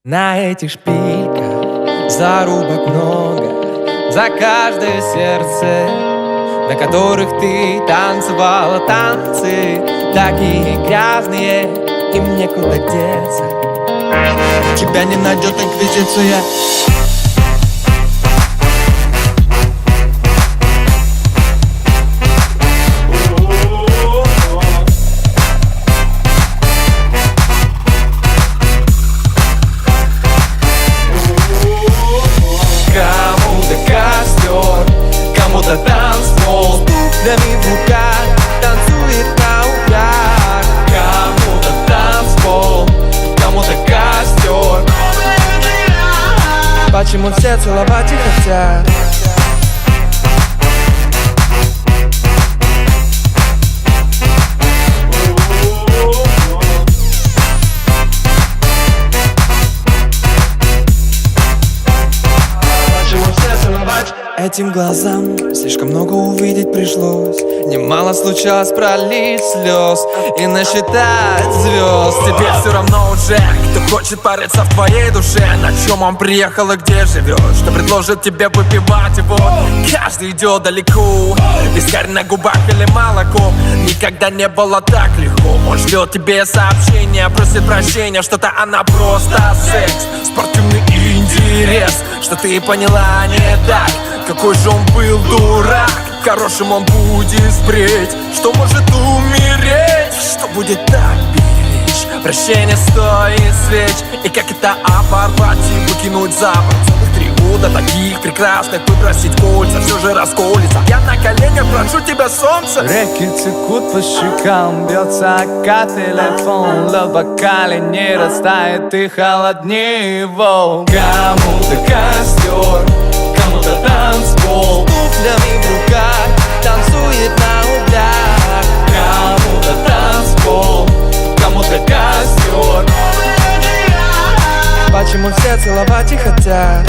На этих шпильках зарубок много за каждое сердце, на которых ты танцевала танцы такие грязные, им некуда деться. Тебя не найдет инквизиция. Кому-то костер, кому-то танцпол, с туфлями в руках танцует на углях. Кому-то танцпол, кому-то костер. Почему все целовать и хотят? Этим глазам слишком много увидеть пришлось. Немало случалось пролить слез и насчитать звезд. Тебе все равно уже, кто хочет порыться в твоей душе. На чем он приехал и где живет, что предложит тебе выпивать его. Каждый идет далеко, вискарь на губах или молоко. Никогда не было так легко. Он ждет тебе сообщения, просит прощения. Что-то она просто секс, спортивный интерес. Что ты поняла не так, какой же он был дурак. Хорошим он будет впредь, что может умереть, что будет так беречь. Прощение стоит свеч. И как это оборвать и выкинуть за борт? Целых 3 года таких прекрасных выбросить кольца, все же расколется. Я на коленях прошу тебя, солнце. Реки текут по щекам, бьется ока телефон. Лед в бокале не растает и холоднее его. Кому-то костер, кому-то танцпол, туфлями в руках танцует на углях. Кому-то танцпол, кому-то костер. Почему все целовать и хотят?